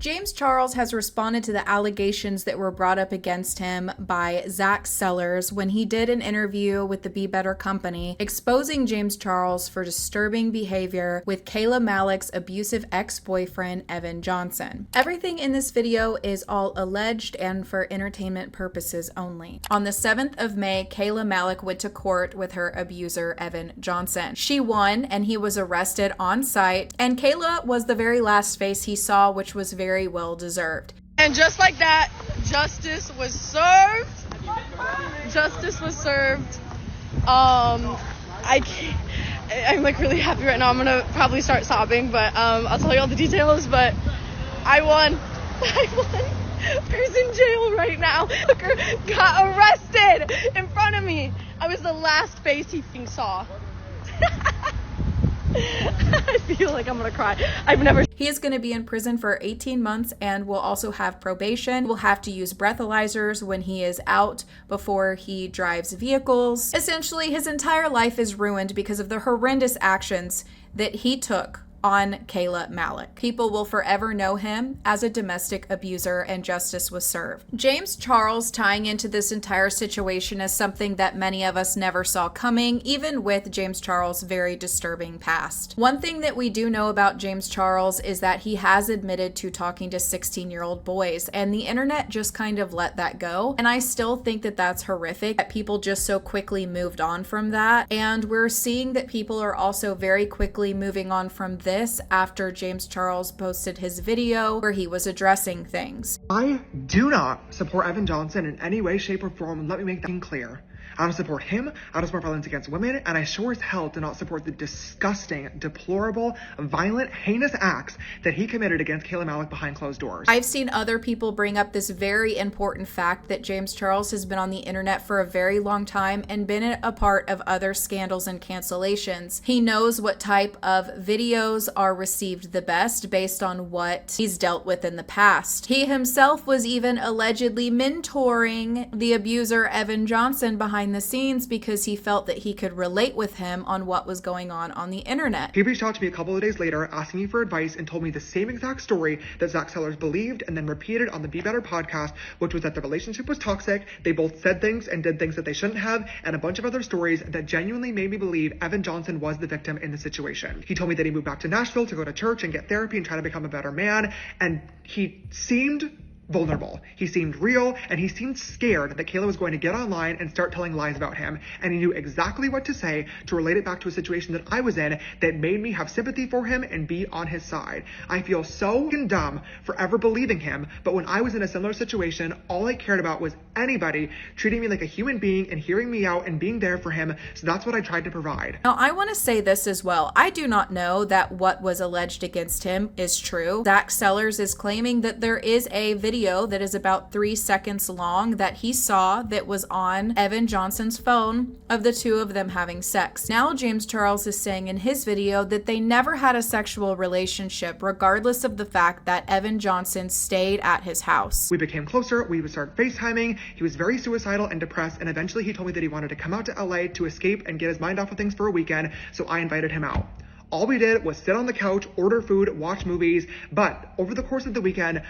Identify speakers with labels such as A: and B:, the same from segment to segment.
A: James Charles has responded to the allegations that were brought up against him by Zach Sellers when he did an interview with the Be Better Company, exposing James Charles for disturbing behavior with Kayla Malik's abusive ex-boyfriend, Evan Johnson. Everything in this video is all alleged and for entertainment purposes only. On the 7th of May, Kayla Malik went to court with her abuser, Evan Johnson. She won and he was arrested on site, and Kayla was the very last face he saw, which was very well deserved.
B: And just like that, justice was served. Justice was served. I'm like really happy right now. I'm gonna probably start sobbing, but I'll tell you all the details. But I won. Who's in jail right now? Hooker got arrested in front of me. I was the last face he saw. I feel like I'm gonna cry.
A: He is going to be in prison for 18 months and will also have probation. Will have to use breathalyzers when he is out before he drives vehicles. Essentially, his entire life is ruined because of the horrendous actions that he took on Kayla Malik. People will forever know him as a domestic abuser, and justice was served. James Charles tying into this entire situation is something that many of us never saw coming, even with James Charles' very disturbing past. One thing that we do know about James Charles is that he has admitted to talking to 16-year-old boys, and the internet just kind of let that go. And I still think that that's horrific, that people just so quickly moved on from that. And we're seeing that people are also very quickly moving on from this after James Charles posted his video where he was addressing things.
C: I do not support Evan Johnson in any way, shape, or form, and let me make that clear. I don't support him, I don't support violence against women, and I sure as hell do not support the disgusting, deplorable, violent, heinous acts that he committed against Kayla Malik behind closed doors.
A: I've seen other people bring up this very important fact that James Charles has been on the internet for a very long time and been a part of other scandals and cancellations. He knows what type of videos are received the best based on what he's dealt with in the past. He himself was even allegedly mentoring the abuser Evan Johnson behind the scenes because he felt that he could relate with him on what was going on the internet.
C: He reached out to me a couple of days later asking me for advice and told me the same exact story that Zach Sellers believed and then repeated on the Be Better podcast, which was that the relationship was toxic, they both said things and did things that they shouldn't have, and a bunch of other stories that genuinely made me believe Evan Johnson was the victim in the situation. He told me that he moved back to Nashville to go to church and get therapy and try to become a better man, and he seemed vulnerable. He seemed real, and he seemed scared that Kayla was going to get online and start telling lies about him. And he knew exactly what to say to relate it back to a situation that I was in that made me have sympathy for him and be on his side. I feel so dumb for ever believing him, but when I was in a similar situation, all I cared about was anybody treating me like a human being and hearing me out and being there for him. So that's what I tried to provide.
A: Now, I want to say this as well. I do not know that what was alleged against him is true. Zach Sellers is claiming that there is a video that is about 3 seconds long that he saw that was on Evan Johnson's phone of the two of them having sex. Now James Charles is saying in his video that they never had a sexual relationship, regardless of the fact that Evan Johnson stayed at his house.
C: We became closer, we would start FaceTiming, he was very suicidal and depressed, and eventually he told me that he wanted to come out to LA to escape and get his mind off of things for a weekend, so I invited him out. All we did was sit on the couch, order food, watch movies, but over the course of the weekend,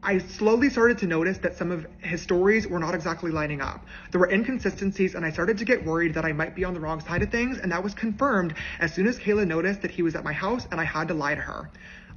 C: I slowly started to notice that some of his stories were not exactly lining up. There were inconsistencies, and I started to get worried that I might be on the wrong side of things, and that was confirmed as soon as Kayla noticed that he was at my house and I had to lie to her.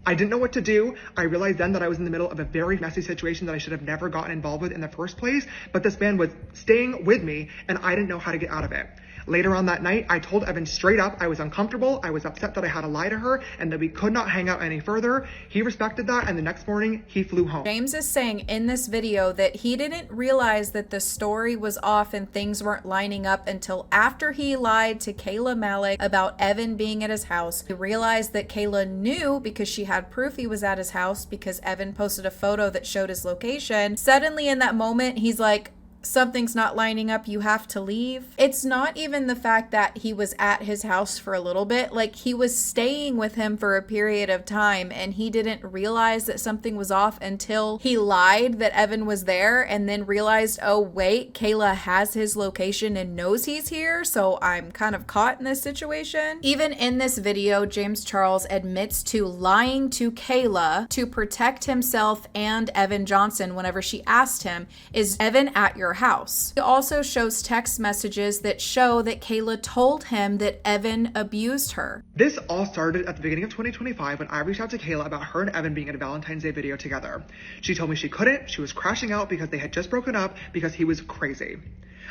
C: I didn't know what to do. I realized then that I was in the middle of a very messy situation that I should have never gotten involved with in the first place, but this man was staying with me and I didn't know how to get out of it. Later on that night, I told Evan straight up I was uncomfortable, I was upset that I had to lie to her, and that we could not hang out any further. He respected that, and the next morning, he flew home.
A: James is saying in this video that he didn't realize that the story was off and things weren't lining up until after he lied to Kayla Malik about Evan being at his house. He realized that Kayla knew because she had proof he was at his house because Evan posted a photo that showed his location. Suddenly in that moment, he's like, something's not lining up, you have to leave. It's not even the fact that he was at his house for a little bit. Like, he was staying with him for a period of time and he didn't realize that something was off until he lied that Evan was there and then realized, oh wait, Kayla has his location and knows he's here, so I'm kind of caught in this situation. Even in this video, James Charles admits to lying to Kayla to protect himself and Evan Johnson whenever she asked him, is Evan at your house? He also shows text messages that show that Kayla told him that Evan abused her.
C: This all started at the beginning of 2025 when I reached out to Kayla about her and Evan being in a Valentine's Day video together. She told me she couldn't, she was crashing out because they had just broken up because he was crazy.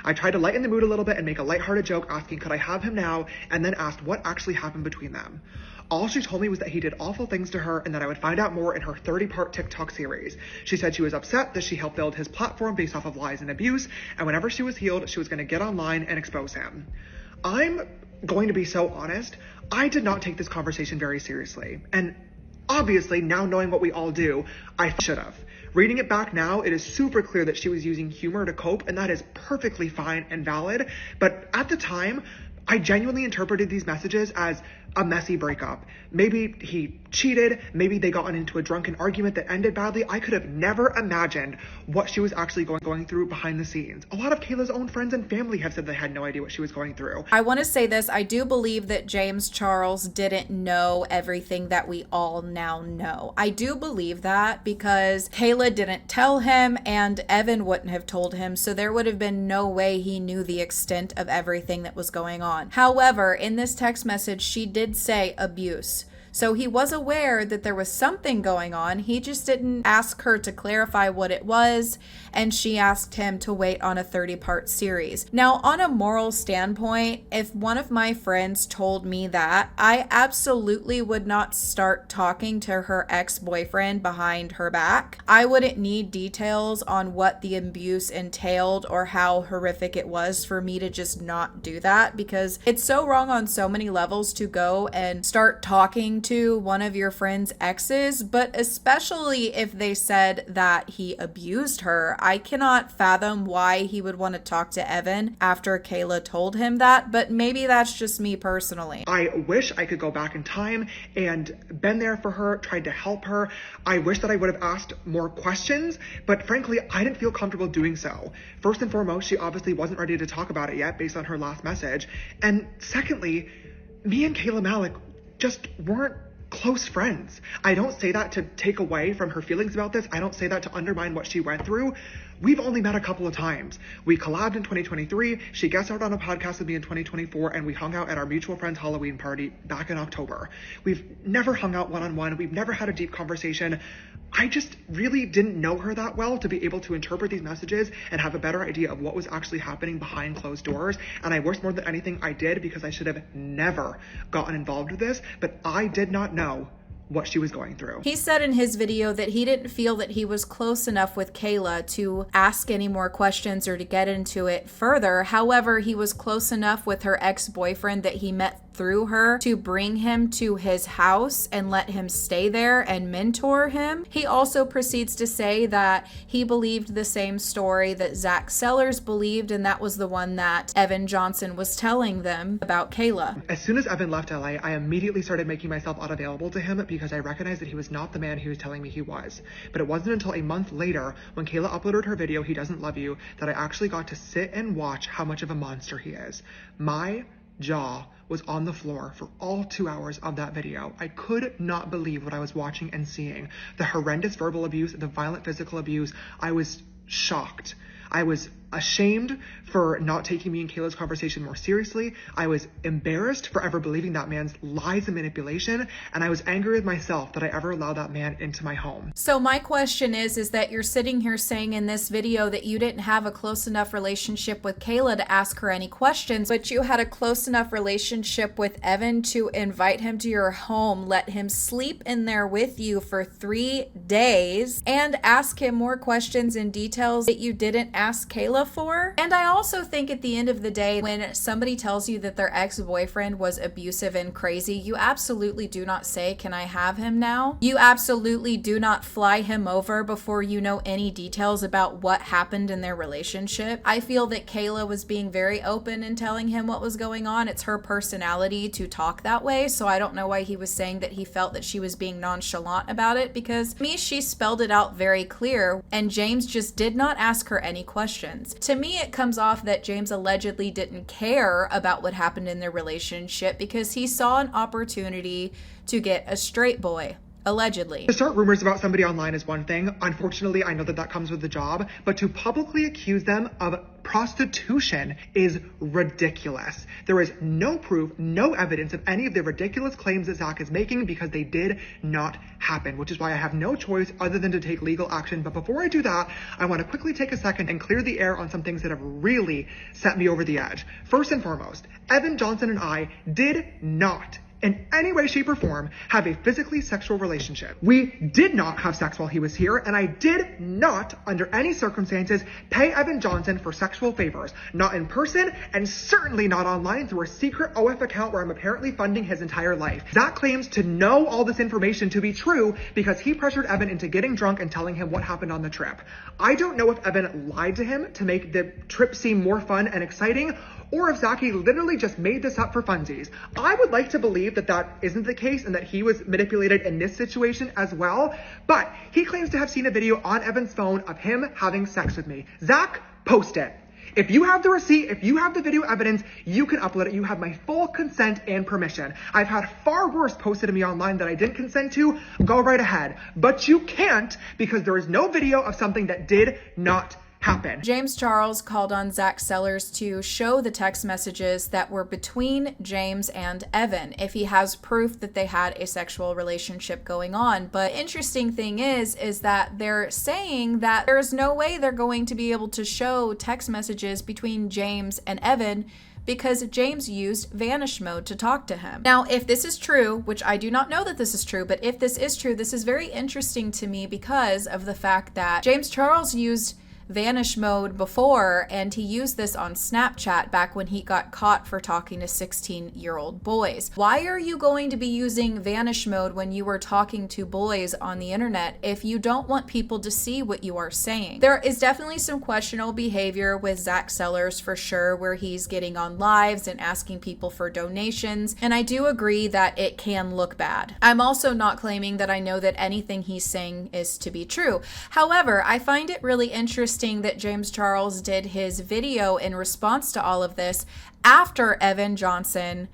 C: I tried to lighten the mood a little bit and make a lighthearted joke asking could I have him now, and then asked what actually happened between them. All she told me was that he did awful things to her and that I would find out more in her 30-part TikTok series. She said she was upset that she helped build his platform based off of lies and abuse, and whenever she was healed, she was going to get online and expose him. I'm going to be so honest, I did not take this conversation very seriously. And obviously, now knowing what we all do, I should have. Reading it back now, it is super clear that she was using humor to cope, and that is perfectly fine and valid. But at the time, I genuinely interpreted these messages as a messy breakup. Maybe he cheated, maybe they got into a drunken argument that ended badly. I could have never imagined what she was actually going through behind the scenes. A lot of Kayla's own friends and family have said they had no idea what she was going through.
A: I want to say this, I do believe that James Charles didn't know everything that we all now know. I do believe that because Kayla didn't tell him and Evan wouldn't have told him, so there would have been no way he knew the extent of everything that was going on. However, in this text message, she did say abuse. So he was aware that there was something going on. He just didn't ask her to clarify what it was, and she asked him to wait on a 30-part series. Now, on a moral standpoint, if one of my friends told me that, I absolutely would not start talking to her ex-boyfriend behind her back. I wouldn't need details on what the abuse entailed or how horrific it was for me to just not do that, because it's so wrong on so many levels to go and start talking to one of your friend's exes, but especially if they said that he abused her. I cannot fathom why he would want to talk to Evan after Kayla told him that, but maybe that's just me personally.
C: I wish I could go back in time and been there for her, tried to help her. I wish that I would have asked more questions, but frankly, I didn't feel comfortable doing so. First and foremost, she obviously wasn't ready to talk about it yet based on her last message. And secondly, me and Kayla Malik just weren't close friends. I don't say that to take away from her feelings about this. I don't say that to undermine what she went through. We've only met a couple of times. We collabed in 2023. She guest starred on a podcast with me in 2024, and we hung out at our mutual friend's Halloween party back in October. We've never hung out one-on-one. We've never had a deep conversation. I just really didn't know her that well to be able to interpret these messages and have a better idea of what was actually happening behind closed doors. And I wish more than anything I did, because I should have never gotten involved with this, but I did not know what she was going through.
A: He said in his video that he didn't feel that he was close enough with Kayla to ask any more questions or to get into it further. However, he was close enough with her ex-boyfriend that he met through her to bring him to his house and let him stay there and mentor him. He also proceeds to say that he believed the same story that Zach Sellers believed, and that was the one that Evan Johnson was telling them about Kayla.
C: As soon as Evan left LA, I immediately started making myself unavailable to him because I recognized that he was not the man he was telling me he was. But it wasn't until a month later, when Kayla uploaded her video, He Doesn't Love You, that I actually got to sit and watch how much of a monster he is. My jaw was on the floor for all 2 hours of that video. I could not believe what I was watching and seeing. The horrendous verbal abuse, the violent physical abuse. I was shocked. I was ashamed for not taking me and Kayla's conversation more seriously. I was embarrassed for ever believing that man's lies and manipulation, and I was angry with myself that I ever allowed that man into my home.
A: So my question is that you're sitting here saying in this video that you didn't have a close enough relationship with Kayla to ask her any questions, but you had a close enough relationship relationship with Evan to invite him to your home, let him sleep in there with you for 3 days, and ask him more questions and details that you didn't ask Kayla for? And I also think at the end of the day, when somebody tells you that their ex-boyfriend was abusive and crazy, you absolutely do not say, "Can I have him now?" You absolutely do not fly him over before you know any details about what happened in their relationship. I feel that Kayla was being very open in telling him what was going on. It's her personality to talk that way, so I don't know why he was saying that he felt that she was being nonchalant about it, because to me, she spelled it out very clear, and James just did not ask her any questions. To me, it comes off that James allegedly didn't care about what happened in their relationship because he saw an opportunity to get a straight boy. Allegedly.
C: To start rumors about somebody online is one thing. Unfortunately, I know that comes with the job, but to publicly accuse them of prostitution is ridiculous. There is no proof, no evidence of any of the ridiculous claims that Zach is making because they did not happen, which is why I have no choice other than to take legal action. But before I do that, I want to quickly take a second and clear the air on some things that have really set me over the edge. First and foremost, Evan Johnson and I did not in any way, shape, or form have a physically sexual relationship. We did not have sex while he was here, and I did not, under any circumstances, pay Evan Johnson for sexual favors. Not in person, and certainly not online through a secret OF account where I'm apparently funding his entire life. Zach claims to know all this information to be true because he pressured Evan into getting drunk and telling him what happened on the trip. I don't know if Evan lied to him to make the trip seem more fun and exciting, or if Zachy literally just made this up for funsies. I would like to believe that that isn't the case and that he was manipulated in this situation as well, but he claims to have seen a video on Evan's phone of him having sex with me. Zach, post it. If you have the receipt, if you have the video evidence, you can upload it. You have my full consent and permission. I've had far worse posted to me online that I didn't consent to. Go right ahead. But you can't because there is no video of something that did not happen.
A: James Charles called on Zach Sellers to show the text messages that were between James and Evan if he has proof that they had a sexual relationship going on. But interesting thing is that they're saying that there's no way they're going to be able to show text messages between James and Evan because James used vanish mode to talk to him. Now, if this is true, which I do not know that this is true, but if this is true, this is very interesting to me because of the fact that James Charles used vanish mode before, and he used this on Snapchat back when he got caught for talking to 16-year-old boys. Why are you going to be using vanish mode when you are talking to boys on the internet if you don't want people to see what you are saying? There is definitely some questionable behavior with Zach Sellers for sure, where he's getting on lives and asking people for donations, and I do agree that it can look bad. I'm also not claiming that I know that anything he's saying is to be true. However, I find it really interesting that James Charles did his video in response to all of this after Evan Johnson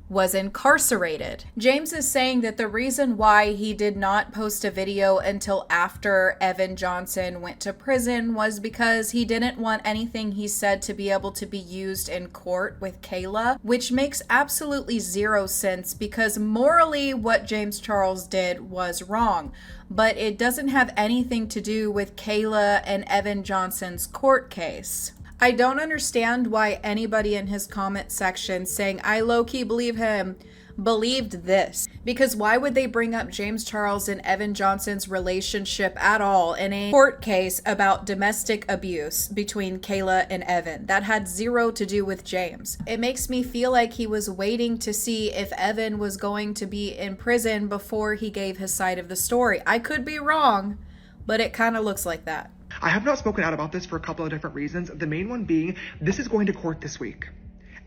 A: was incarcerated. James is saying that the reason why he did not post a video until after Evan Johnson went to prison was because he didn't want anything he said to be able to be used in court with Kayla, which makes absolutely zero sense because morally what James Charles did was wrong, but it doesn't have anything to do with Kayla and Evan Johnson's court case. I don't understand why anybody in his comment section saying, "I low-key believe him," believed this. Because why would they bring up James Charles and Evan Johnson's relationship at all in a court case about domestic abuse between Kayla and Evan? That had zero to do with James. It makes me feel like he was waiting to see if Evan was going to be in prison before he gave his side of the story. I could be wrong, but it kind of looks like that.
C: I have not spoken out about this for a couple of different reasons. The main one being, this is going to court this week.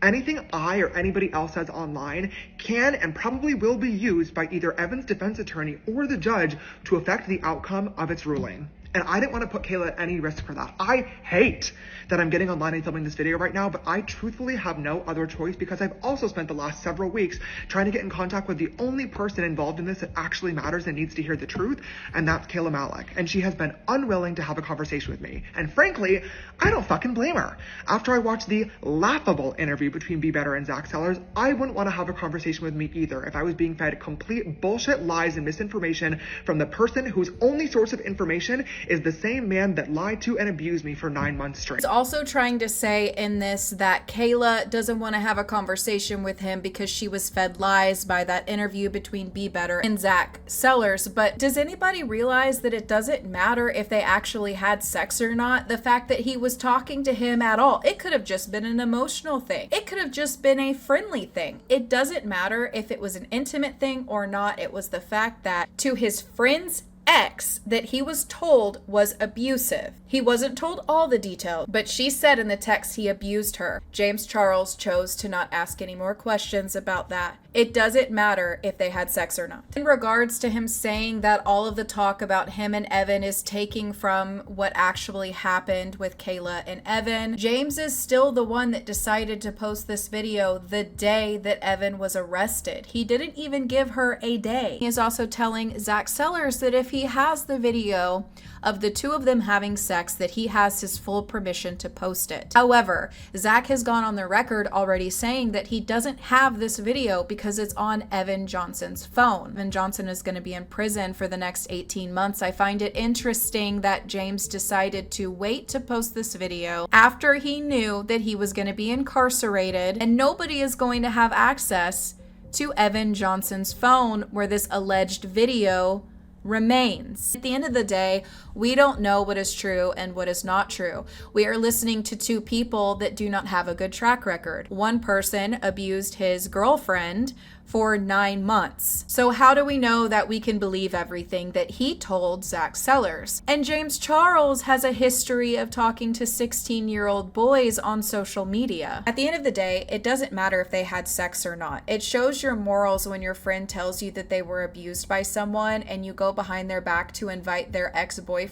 C: Anything I or anybody else says online can and probably will be used by either Evan's defense attorney or the judge to affect the outcome of its ruling. And I didn't want to put Kayla at any risk for that. I hate that I'm getting online and filming this video right now, but I truthfully have no other choice because I've also spent the last several weeks trying to get in contact with the only person involved in this that actually matters and needs to hear the truth, and that's Kayla Malik. And she has been unwilling to have a conversation with me. And frankly, I don't fucking blame her. After I watched the laughable interview between Be Better and Zach Sellers, I wouldn't want to have a conversation with me either if I was being fed complete bullshit lies and misinformation from the person whose only source of information is the same man that lied to and abused me for 9 months straight.
A: He's also trying to say in this that Kayla doesn't want to have a conversation with him because she was fed lies by that interview between Be Better and Zach Sellers. But does anybody realize that it doesn't matter if they actually had sex or not? The fact that he was talking to him at all, it could have just been an emotional thing. It could have just been a friendly thing. It doesn't matter if it was an intimate thing or not. It was the fact that to his friend's ex that he was told was abusive. He wasn't told all the details, but she said in the text he abused her. James Charles chose to not ask any more questions about that. It doesn't matter if they had sex or not. In regards to him saying that all of the talk about him and Evan is taking from what actually happened with Kayla and Evan, James is still the one that decided to post this video the day that Evan was arrested. He didn't even give her a day. He is also telling Zach Sellers that if he has the video of the two of them having sex, that he has his full permission to post it. However, Zach has gone on the record already saying that he doesn't have this video because it's on Evan Johnson's phone. Evan Johnson is going to be in prison for the next 18 months. I find it interesting that James decided to wait to post this video after he knew that he was going to be incarcerated and nobody is going to have access to Evan Johnson's phone where this alleged video remains. At the end of the day, we don't know what is true and what is not true. We are listening to two people that do not have a good track record. One person abused his girlfriend for 9 months. So how do we know that we can believe everything that he told Zach Sellers? And James Charles has a history of talking to 16-year-old boys on social media. At the end of the day, it doesn't matter if they had sex or not. It shows your morals when your friend tells you that they were abused by someone and you go behind their back to invite their ex-boyfriend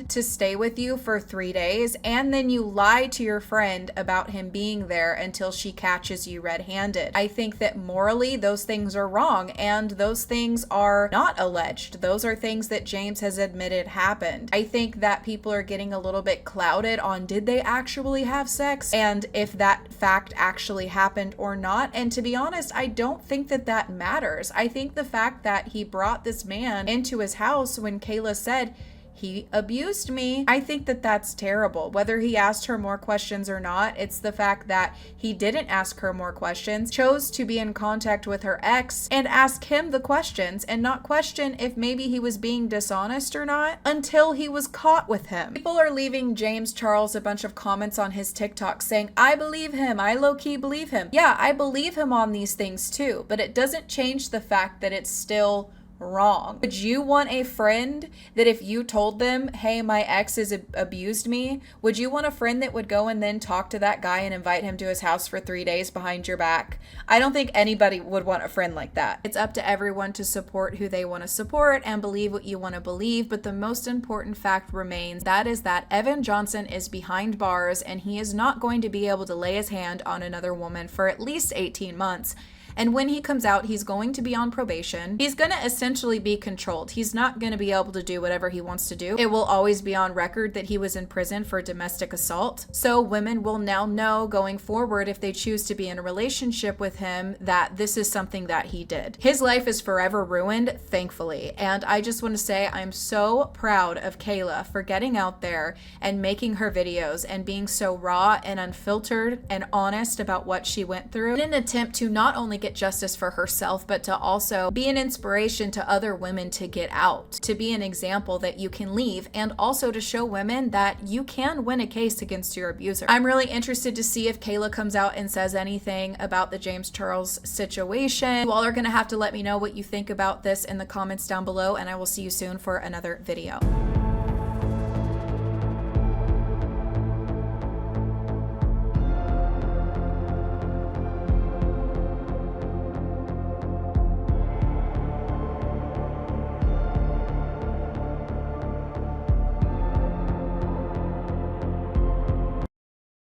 A: to stay with you for 3 days, and then you lie to your friend about him being there until she catches you red-handed. I think that morally, those things are wrong, and those things are not alleged. Those are things that James has admitted happened. I think that people are getting a little bit clouded on did they actually have sex and if that fact actually happened or not. And to be honest, I don't think that that matters. I think the fact that he brought this man into his house when Kayla said, he abused me, I think that that's terrible. Whether he asked her more questions or not, it's the fact that he didn't ask her more questions, chose to be in contact with her ex and ask him the questions and not question if maybe he was being dishonest or not until he was caught with him. People are leaving James Charles a bunch of comments on his TikTok saying, I believe him, I low-key believe him. Yeah, I believe him on these things too, but it doesn't change the fact that it's still wrong. Would you want a friend that if you told them, hey, my ex has abused me, would you want a friend that would go and then talk to that guy and invite him to his house for 3 days behind your back? I don't think anybody would want a friend like that. It's up to everyone to support who they want to support and believe what you want to believe, but the most important fact remains, that is that Evan Johnson is behind bars and he is not going to be able to lay his hand on another woman for at least 18 months. And when he comes out, he's going to be on probation. He's going to essentially be controlled. He's not going to be able to do whatever he wants to do. It will always be on record that he was in prison for domestic assault. So women will now know going forward, if they choose to be in a relationship with him, that this is something that he did. His life is forever ruined, thankfully. And I just want to say I'm so proud of Kayla for getting out there and making her videos and being so raw and unfiltered and honest about what she went through in an attempt to not only get justice for herself, but to also be an inspiration to other women to get out, to be an example that you can leave, and also to show women that you can win a case against your abuser. I'm really interested to see if Kayla comes out and says anything about the James Charles situation. You all are going to have to let me know what you think about this in the comments down below, and I will see you soon for another video.